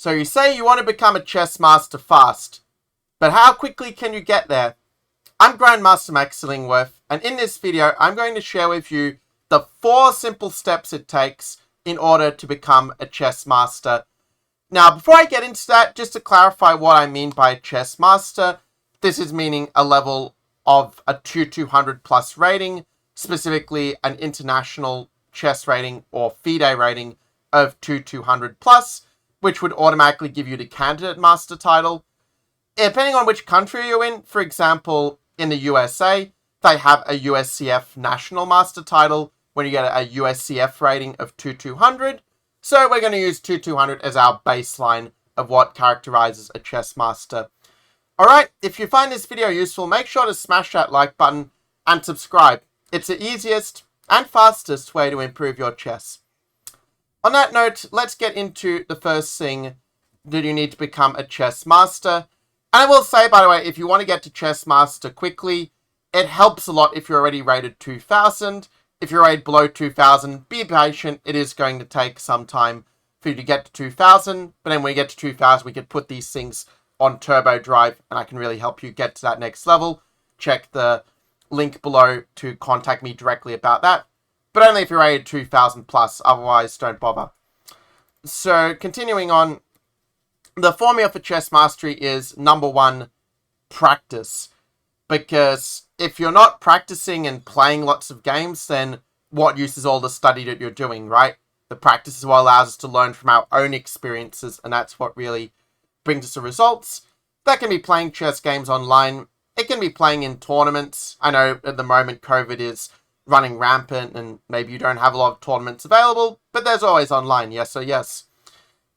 So you say you want to become a chess master fast, but how quickly can you get there? I'm Grandmaster Max Illingworth, and in this video I'm going to share with you the 4 simple steps it takes in order to become a chess master. Now, before I get into that, just to clarify what I mean by chess master, this is meaning a level of a 200 plus rating, specifically an international chess rating or FIDE rating of 200 plus, which would automatically give you the candidate master title. Depending on which country you're in, for example, in the USA, they have a USCF national master title when you get a USCF rating of 200. So we're going to use 200 as our baseline of what characterizes a chess master. Alright, if you find this video useful, make sure to smash that like button and subscribe. It's the easiest and fastest way to improve your chess. On that note, let's get into the first thing that you need to become a chess master. And I will say, by the way, if you want to get to chess master quickly, it helps a lot if you're already rated 2000. If you're rated below 2000, be patient. It is going to take some time for you to get to 2000. But then when we get to 2000, we can put these things on Turbo Drive, and I can really help you get to that next level. Check the link below to contact me directly about that. But only if you're rated 2000 plus, otherwise don't bother. So continuing on, the formula for chess mastery is number 1, practice. Because if you're not practicing and playing lots of games, then what use is all the study that you're doing, right? The practice is what allows us to learn from our own experiences, and that's what really brings us the results. That can be playing chess games online. It can be playing in tournaments. I know at the moment COVID is running rampant and maybe you don't have a lot of tournaments available, but there's always online, yes or yes.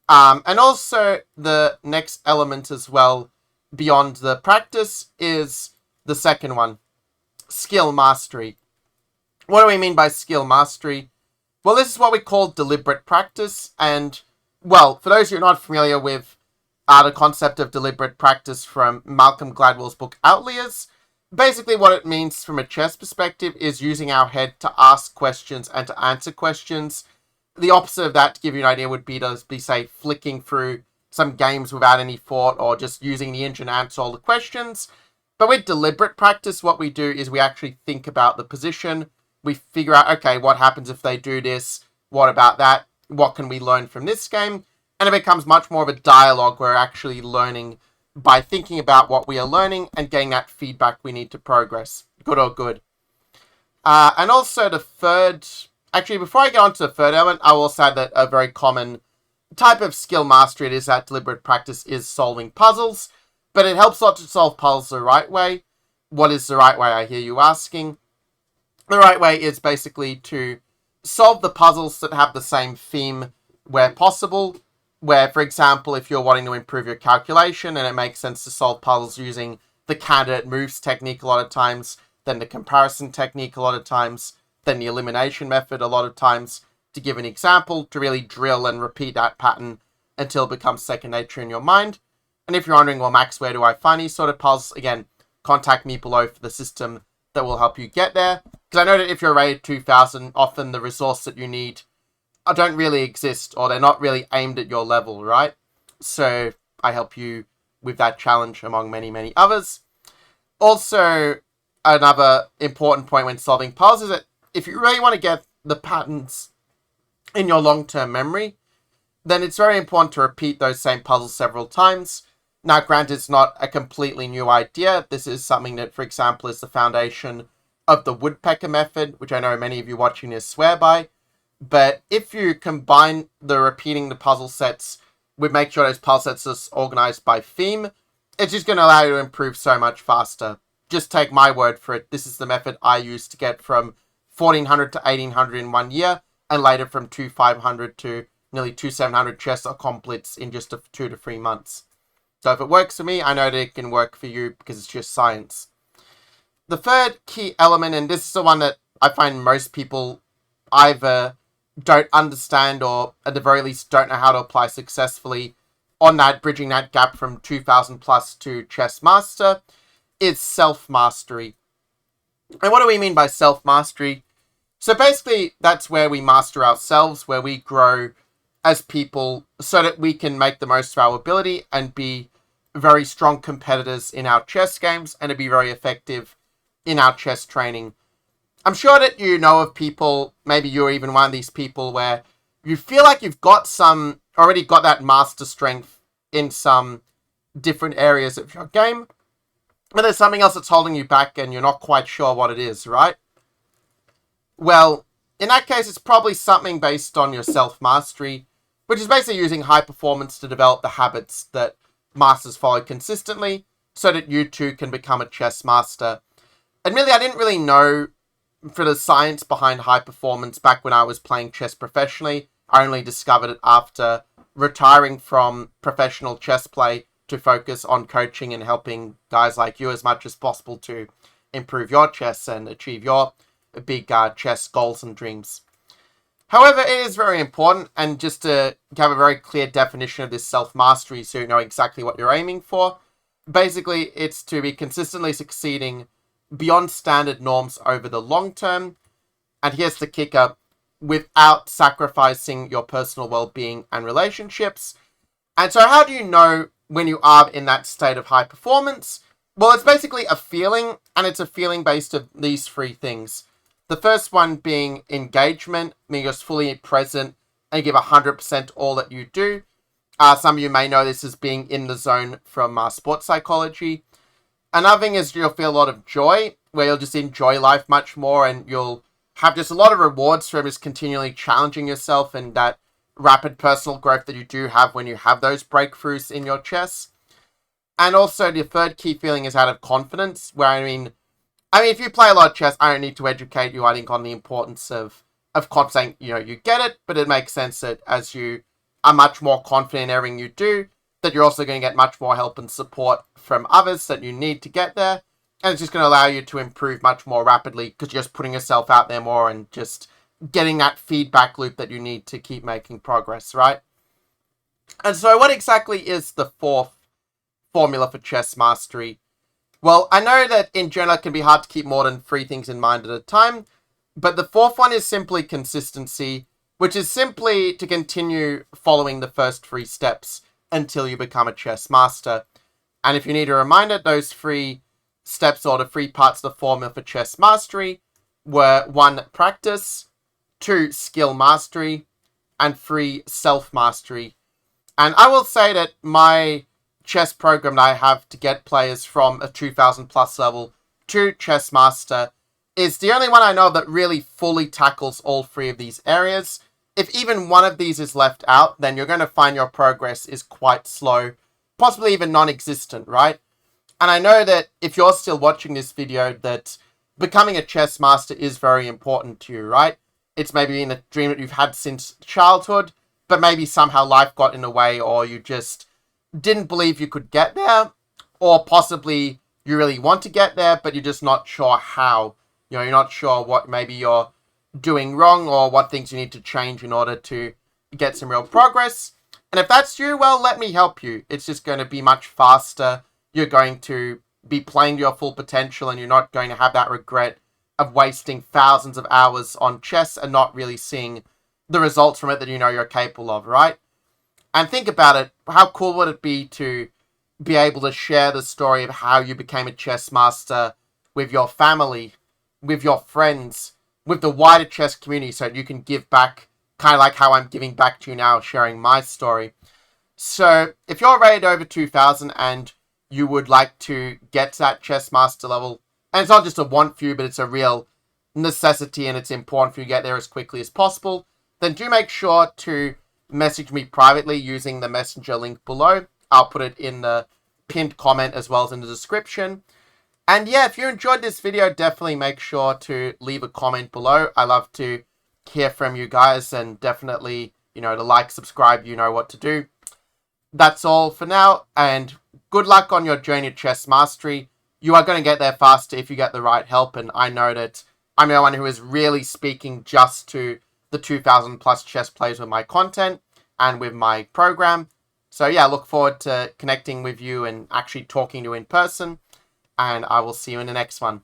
And also the next element as well, beyond the practice, is the second one, skill mastery. What do we mean by skill mastery? Well, this is what we call deliberate practice. And, well, for those who are not familiar with the concept of deliberate practice from Malcolm Gladwell's book Outliers, basically what it means from a chess perspective is using our head to ask questions and to answer questions. The opposite of that, to give you an idea, would be to be, say, flicking through some games without any thought or just using the engine to answer all the questions. But with deliberate practice, what we do is we actually think about the position. We figure out, okay, what happens if they do this? What about that? What can we learn from this game? And it becomes much more of a dialogue where we're actually learning by thinking about what we are learning and getting that feedback we need to progress, good or good. And also the third, actually before I go on to the third element, I will say that a very common type of skill mastery it is that deliberate practice is solving puzzles. But it helps a lot to solve puzzles the right way. What is the right way, I hear you asking? The right way is basically to solve the puzzles that have the same theme where possible. Where, for example, if you're wanting to improve your calculation and it makes sense to solve puzzles using the candidate moves technique a lot of times, then the comparison technique a lot of times, then the elimination method a lot of times, to give an example, to really drill and repeat that pattern until it becomes second nature in your mind. And if you're wondering, well, Max, where do I find these sort of puzzles? Again, contact me below for the system that will help you get there. Because I know that if you're rated 2000, often the resource that you need don't really exist, or they're not really aimed at your level, right? So I help you with that challenge among many, many others. Also, another important point when solving puzzles is that if you really want to get the patterns in your long-term memory, then it's very important to repeat those same puzzles several times. Now, granted, it's not a completely new idea. This is something that, for example, is the foundation of the woodpecker method, which I know many of you watching this swear by. But if you combine the repeating the puzzle sets with make sure those puzzle sets are organized by theme, it's just going to allow you to improve so much faster. Just take my word for it. This is the method I used to get from 1400 to 1800 in 1 year, and later from 2500 to nearly 2700 chess completes in just 2 to 3 months. So if it works for me, I know that it can work for you because it's just science. The third key element, and this is the one that I find most people either don't understand or at the very least don't know how to apply successfully on that, bridging that gap from 2000 plus to chess master, is self-mastery. And what do we mean by self-mastery? So basically, that's where we master ourselves, where we grow as people so that we can make the most of our ability and be very strong competitors in our chess games and to be very effective in our chess training. I'm sure that you know of people, maybe you're even one of these people, where you feel like you've already got that master strength in some different areas of your game, but there's something else that's holding you back and you're not quite sure what it is, right? Well, in that case, it's probably something based on your self-mastery, which is basically using high performance to develop the habits that masters follow consistently so that you too can become a chess master. Admittedly, I didn't really know for the science behind high performance back when I was playing chess professionally. I only discovered it after retiring from professional chess play to focus on coaching and helping guys like you as much as possible to improve your chess and achieve your big chess goals and dreams. However, it is very important, and just to have a very clear definition of this self-mastery so you know exactly what you're aiming for, basically it's to be consistently succeeding beyond standard norms over the long term, and here's the kicker, without sacrificing your personal well-being and relationships. And so how do you know when you are in that state of high performance? Well, it's basically a feeling, and it's a feeling based on these three things. The first one being engagement, meaning you're fully present and give 100% all that you do. Some of you may know this as being in the zone from sports psychology. Another thing is you'll feel a lot of joy, where you'll just enjoy life much more and you'll have just a lot of rewards from just continually challenging yourself and that rapid personal growth that you do have when you have those breakthroughs in your chess. And also the third key feeling is out of confidence, where I mean, if you play a lot of chess, I don't need to educate you, I think, on the importance of confidence. You get it, but it makes sense that as you are much more confident in everything you do, that you're also going to get much more help and support from others that you need to get there. And it's just going to allow you to improve much more rapidly because you're just putting yourself out there more and just getting that feedback loop that you need to keep making progress, right? And so what exactly is the fourth formula for chess mastery? Well, I know that in general it can be hard to keep more than 3 things in mind at a time, but the fourth one is simply consistency, which is simply to continue following the first 3 steps until you become a chess master. And if you need a reminder, those 3 steps or the 3 parts of the formula for chess mastery were 1, practice, 2, skill mastery, and 3, self-mastery. And I will say that my chess program that I have to get players from a 2000 plus level to chess master is the only one I know that really fully tackles all 3 of these areas. If even one of these is left out, then you're going to find your progress is quite slow, possibly even non-existent, right? And I know that if you're still watching this video, that becoming a chess master is very important to you, right? It's maybe been a dream that you've had since childhood, but maybe somehow life got in the way, or you just didn't believe you could get there, or possibly you really want to get there, but you're just not sure how. You're not sure what maybe you're doing wrong or what things you need to change in order to get some real progress. And if that's you, well, let me help you. It's just going to be much faster. You're going to be playing to your full potential and you're not going to have that regret of wasting thousands of hours on chess and not really seeing the results from it that you know you're capable of, right? And think about it, how cool would it be to be able to share the story of how you became a chess master with your family, with your friends, with the wider chess community, so you can give back, kind of like how I'm giving back to you now, sharing my story. So if you're rated over 2000 and you would like to get to that chess master level, and it's not just a want for you, but it's a real necessity and it's important for you to get there as quickly as possible, then do make sure to message me privately using the messenger link below. I'll put it in the pinned comment as well as in the description. And yeah, if you enjoyed this video, definitely make sure to leave a comment below. I love to hear from you guys, and definitely, to like, subscribe, you know what to do. That's all for now, and good luck on your journey to chess mastery. You are going to get there faster if you get the right help, and I know that I'm the one who is really speaking just to the 2000 plus chess players with my content and with my program. So yeah, I look forward to connecting with you and actually talking to you in person, and I will see you in the next one.